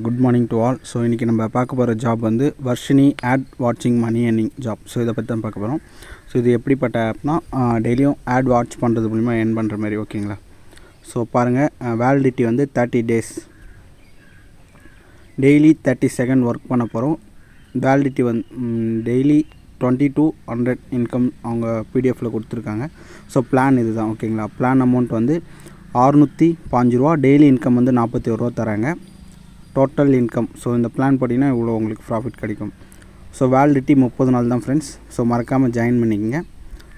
Good morning to all. So இன்றைக்கி நம்ம பார்க்க போகிற ஜாப் வந்து வர்ஷினி ஆட் வாட்சிங் மணி ஏர்னிங் ஜாப். ஸோ இதை பற்றி தான் பார்க்க போகிறோம். ஸோ இது எப்படிப்பட்ட ஆப்னா டெய்லியும் ஆட் வாட்ச் பண்ணுறது மூலிமா ஏர்ன் பண்ணுற மாதிரி. ஓகேங்களா? ஸோ பாருங்கள், வேலிடிட்டி வந்து 30 days, டெய்லி 30 செகண்ட் ஒர்க் பண்ண போகிறோம். வேலிடிட்டி வந்து டெய்லி 20 to 100 இன்கம் அவங்க பிடிஎஃப்பில் கொடுத்துருக்காங்க. ஸோ பிளான் இது தான். ஓகேங்களா? பிளான் அமௌண்ட் வந்து 605 ரூபா, டெய்லி இன்கம் வந்து 41 ரூபா தராங்க. டோட்டல் இன்கம் ஸோ இந்த பிளான் போட்டிங்கன்னா இவ்வளோ உங்களுக்கு ப்ராஃபிட் கிடைக்கும். ஸோ வேலிடிட்டி 30 நாள் தான் ஃப்ரெண்ட்ஸ். ஸோ மறக்காமல் ஜாயின் பண்ணிக்கங்க.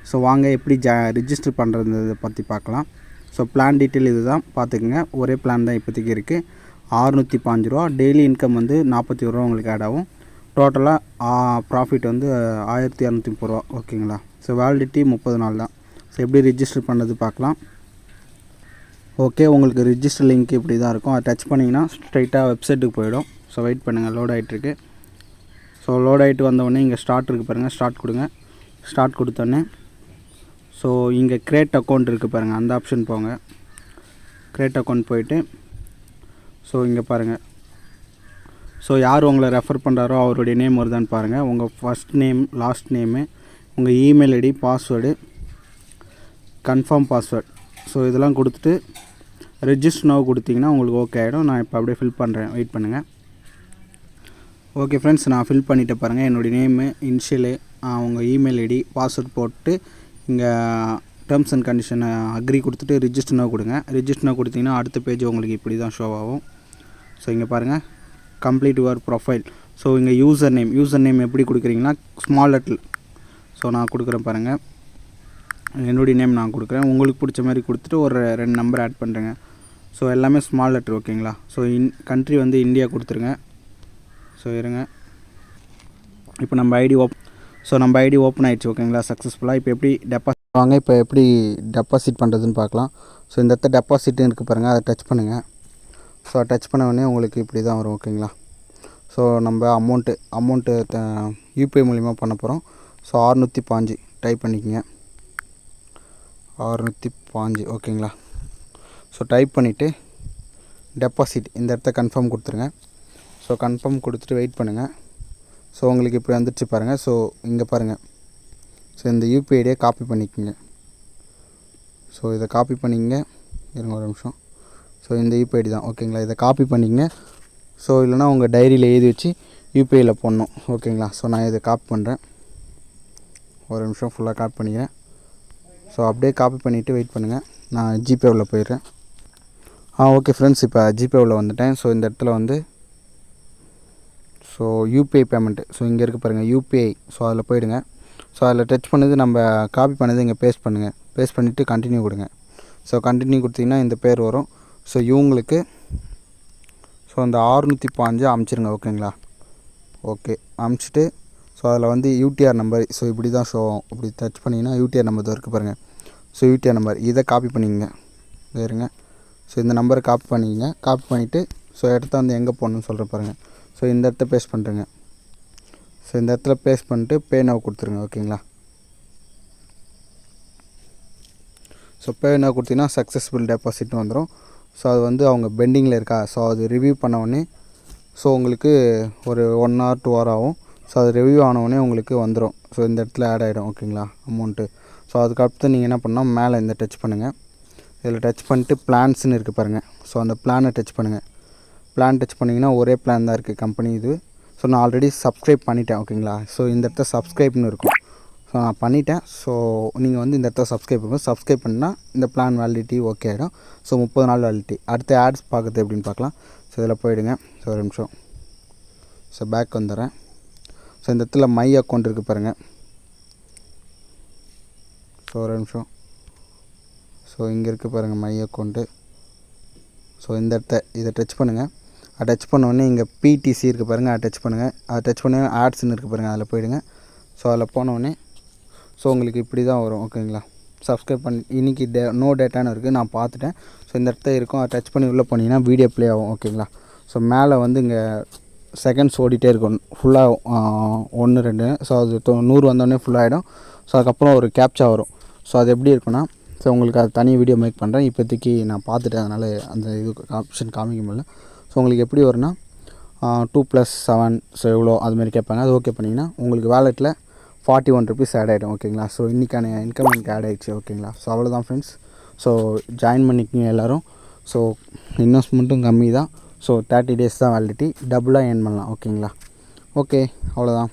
ஸோ வாங்க எப்படி ரிஜிஸ்டர் பண்ணுறதை பற்றி பார்க்கலாம். ஸோ பிளான் டீட்டெயில் இது தான் பார்த்துக்குங்க. ஒரே பிளான் தான் இப்போதைக்கு இருக்குது. 605 ரூபா, டெய்லி இன்கம் வந்து 41 ரூபா உங்களுக்கு ஆட் ஆகும். டோட்டலாக ப்ராஃபிட் வந்து 1230 ரூபா. ஓகேங்களா? ஸோ வேலிடிட்டி 30 நாள் தான். ஸோ எப்படி ரிஜிஸ்டர் பண்ணுறது பார்க்கலாம். ஓகே, உங்களுக்கு ரிஜிஸ்டர் லிங்க் இப்படி தான் இருக்கும். அதை டச் பண்ணிங்கன்னா ஸ்ட்ரைட்டாக வெப்சைட்டுக்கு போயிடும். ஸோ வெயிட் பண்ணுங்கள், லோட் ஆகிட்டுருக்கு. ஸோ லோட் ஆகிட்டு வந்தோடனே இங்கே ஸ்டார்ட் இருக்குது பாருங்கள். ஸ்டார்ட் கொடுங்க. ஸ்டார்ட் கொடுத்தோடனே ஸோ இங்கே க்ரியேட் அக்கௌண்ட் இருக்குது பாருங்கள், அந்த ஆப்ஷன் போங்க. க்ரியேட் அக்கௌண்ட் போயிட்டு ஸோ இங்கே பாருங்கள். ஸோ யார் உங்களை ரெஃபர் பண்ணுறாரோ அவருடைய நேம் வருதான்னு பாருங்கள். உங்கள் ஃபஸ்ட் நேம், லாஸ்ட் நேமு, உங்கள் email ID, password, confirm password. So இதெல்லாம் கொடுத்துட்டு ரெஜிஸ்டர் நவ் கொடுத்தீங்கன்னா உங்களுக்கு ஓகே ஆகிடும். நான் இப்போ அப்படியே ஃபில் பண்ணுறேன், வெயிட் பண்ணுங்கள். ஓகே ஃப்ரெண்ட்ஸ், நான் ஃபில் பண்ணிவிட்டு பாருங்கள். என்னுடைய நேமு, இனிஷியலு, உங்கள் இமெயில் ஐடி, பாஸ்வேர்ட் போட்டு இங்கே டேர்ம்ஸ் அண்ட் கண்டிஷனை அக்ரி கொடுத்துட்டு ரிஜிஸ்டர் நவ் கொடுங்க. ரிஜிஸ்டர் நவ் கொடுத்தீங்கன்னா அடுத்த பேஜ் உங்களுக்கு இப்படி தான் ஷோ ஆகும். ஸோ இங்கே பாருங்கள், கம்ப்ளீட் யுவர் ப்ரொஃபைல். ஸோ இங்கே யூசர் நேம் எப்படி கொடுக்குறீங்கன்னா ஸ்மால் லெட்டர். ஸோ நான் கொடுக்குறேன் பாருங்கள், என்னுடைய நேம் நான் கொடுக்குறேன். உங்களுக்கு பிடிச்ச மாதிரி கொடுத்துட்டு ஒரு 2 நம்பர் ஆட் பண்ணுறேங்க. ஸோ எல்லாமே ஸ்மால் லெட்டர். ஓகேங்களா? ஸோ கண்ட்ரி வந்து இந்தியா கொடுத்துருங்க. ஸோ இருங்க, இப்போ நம்ம ஐடி ஓப்பன் ஆகிடுச்சு. ஓகேங்களா? சக்ஸஸ்ஃபுல்லாக. இப்போ எப்படி டெபாசிட் வாங்க, இப்போ எப்படி டெபாசிட் பண்ணுறதுன்னு பார்க்கலாம். ஸோ இந்த இடத்த டெபாசிட்னு இருக்குது பாருங்கள், அதை டச் பண்ணுங்கள். ஸோ டச் பண்ண உடனே உங்களுக்கு இப்படி தான் வரும். ஓகேங்களா? ஸோ நம்ம அமௌண்ட்டு யூபிஐ மூலிமா பண்ண போகிறோம். ஸோ 605 டைப் பண்ணிக்கோங்க. 605. ஓகேங்களா? ஸோ டைப் பண்ணிவிட்டு டெபாசிட் இந்த இடத்த கன்ஃபார்ம் கொடுத்துருங்க. ஸோ கன்ஃபார்ம் கொடுத்துட்டு வெயிட் பண்ணுங்கள். ஸோ உங்களுக்கு இப்படி வந்துடுச்சு பாருங்கள். ஸோ இங்கே பாருங்கள். ஸோ இந்த யூபிஐடியை காப்பி பண்ணிக்கோங்க. ஸோ இதை காப்பி பண்ணிக்கங்க. இருங்க ஒரு நிமிஷம். ஸோ இந்த யூபிஐடி தான். ஓகேங்களா? இதை காப்பி பண்ணிக்கங்க. ஸோ இல்லைனா உங்கள் டைரியில் எழுதி வச்சு யூபிஐயில் போடணும். ஓகேங்களா? ஸோ நான் இதை காப்பி பண்ணுறேன். ஒரு நிமிஷம் ஃபுல்லாக காப்பி பண்ணிக்கிறேன். ஸோ அப்படியே காப்பி பண்ணிவிட்டு வெயிட் பண்ணுங்கள். நான் ஜிபேவில் போயிடுறேன். ஓகே ஃப்ரெண்ட்ஸ், இப்போ ஜிபேவில் வந்துட்டேன். ஸோ இந்த இடத்துல வந்து ஸோ யூபிஐ பேமெண்ட்டு. ஸோ இங்கே இருக்குது பாருங்கள் யூபிஐ. ஸோ அதில் போயிடுங்க. ஸோ அதில் டச் பண்ணது நம்ம காப்பி பண்ணது இங்கே பேஸ்ட் பண்ணுங்கள். பேஸ்ட் பண்ணிவிட்டு கண்டினியூ கொடுங்க. ஸோ கண்டினியூ கொடுத்தீங்கன்னா இந்த பேர் வரும். ஸோ இவங்களுக்கு ஸோ அந்த 605 அமுச்சிருங்க. ஓகேங்களா? ஓகே, அமுச்சிட்டு ஸோ அதில் வந்து யூடிஆர் நம்பர். ஸோ இப்படி தான் ஷோ ஆகும். இப்படி டச் பண்ணிங்கன்னா யூடிஆர் நம்பர் தான் இருக்குது பாருங்கள். ஸோ யூடிஆர் நம்பர் இதை காப்பி பண்ணிக்கங்க. வேறுங்க. ஸோ இந்த நம்பரை காப்பி பண்ணிக்கங்க. காப்பி பண்ணிவிட்டு ஸோ இடத்த வந்து எங்கே போடணும்னு சொல்கிற பாருங்கள். ஸோ இந்த இடத்த பேஸ்ட் பண்ணுறேங்க. ஸோ இந்த இடத்துல பேஸ்ட் பண்ணிட்டு பே நவ் கொடுத்துருங்க. ஓகேங்களா? ஸோ பே நவ் கொடுத்தீங்கன்னா சக்ஸஸ்ஃபுல் டெபாசிட்னு வந்துடும். ஸோ அது வந்து அவங்க பெண்டிங்கில் இருக்கா. ஸோ அது ரிவ்யூ பண்ண உடனே ஸோ உங்களுக்கு ஒரு 1 hour 2 hour ஆகும். ஸோ அது ரிவ்யூ ஆனவுடனே உங்களுக்கு வந்துடும். ஸோ இந்த இடத்துல ஆட் ஆகிடும். ஓகேங்களா? அமௌண்ட்டு. ஸோ அதுக்கடுத்து நீங்கள் என்ன பண்ணால் மேலே இந்த டச் பண்ணுங்கள். இதில் டச் பண்ணிட்டு பிளான்ஸ்னு இருக்குது பாருங்கள். ஸோ அந்த பிளானை டச் பண்ணுங்கள். பிளான் டச் பண்ணிங்கன்னா ஒரே பிளான் தான் இருக்குது கம்பெனி இது. ஸோ நான் ஆல்ரெடி சப்ஸ்கிரைப் பண்ணிட்டேன். ஓகேங்களா? ஸோ இந்த இடத்த சப்ஸ்கிரைப்னு இருக்கும். ஸோ நான் பண்ணிட்டேன். ஸோ நீங்கள் வந்து இந்த இடத்த சப்ஸ்கிரைப் பண்ணுங்கள். சப்ஸ்கிரைப் பண்ணால் இந்த பிளான் வேலிடிட்டி ஓகே ஆகிடும். ஸோ 30 நாள் வேலிடிட்டி. அடுத்து ஆட்ஸ் பார்க்குறது எப்படின்னு பார்க்கலாம். ஸோ இதில் போயிடுங்க. ஸோ ஒரு நிமிஷம். ஸோ பேக் வந்துடுறேன். ஸோ இந்த இடத்துல மை அக்கௌண்ட் இருக்குது பாருங்கள். ஸோ ஒரு நிமிஷம். ஸோ இங்கே இருக்குது பாருங்கள் மை அக்கௌண்ட்டு. ஸோ இந்த இடத்த இதை டச் பண்ணுங்கள். அதை டச் பண்ணோடனே இங்கே பிடிசி இருக்குது பாருங்கள், அதை டச் பண்ணுங்கள். அதை டச் பண்ண ஆட்ஸ்ன்னு இருக்குது பாருங்கள், அதில் போயிடுங்க. ஸோ அதில் போனோடனே ஸோ உங்களுக்கு இப்படி தான் வரும். ஓகேங்களா? சப்ஸ்கிரைப் பண்ணி இன்றைக்கி நோ டேட்டான்னு இருக்குது, நான் பார்த்துட்டேன். ஸோ இந்த இடத்த இருக்கும், அதை டச் பண்ணி உள்ளே போனீங்கன்னா வீடியோ ப்ளே ஆகும். ஓகேங்களா? ஸோ மேலே வந்து இங்கே செகண்ட்ஸ் ஓடிட்டே இருக்கும் ஃபுல்லாக 1 2. ஸோ அது 100 வந்தோடனே ஃபுல்லாகிடும். ஸோ அதுக்கப்புறம் ஒரு கேப்ச்சா வரும். ஸோ அது எப்படி இருக்குன்னா ஸோ உங்களுக்கு அது தனி வீடியோ மேக் பண்ணுறேன். இப்போதைக்கு நான் பார்த்துட்டேன், அதனால் அந்த இது ஆப்ஷன் காமிக்க முடியல. ஸோ உங்களுக்கு எப்படி வரும்னா 2 + 7 ஸோ எவ்வளோ அதுமாரி கேட்பாங்க. அது ஓகே பண்ணிங்கன்னா உங்களுக்கு வேலெட்டில் 41 ருபீஸ் ஆட் ஆகிடும். ஓகேங்களா. ஸோ இன்றைக்கான இன்கம் எனக்கு ஆட் ஆகிடுச்சு. ஓகேங்களா. ஸோ அவ்வளோதான் ஃப்ரெண்ட்ஸ். ஸோ ஜாயின் பண்ணிக்கிங்க எல்லோரும். ஸோ இன்வெஸ்ட்மெண்ட்டும் கம்மி தான். ஸோ 30 days தான் வேலிடிட்டி, டபுளாக ஏர்ன் பண்ணலாம். ஓகேங்களா. ஓகே, அவ்வளோதான்.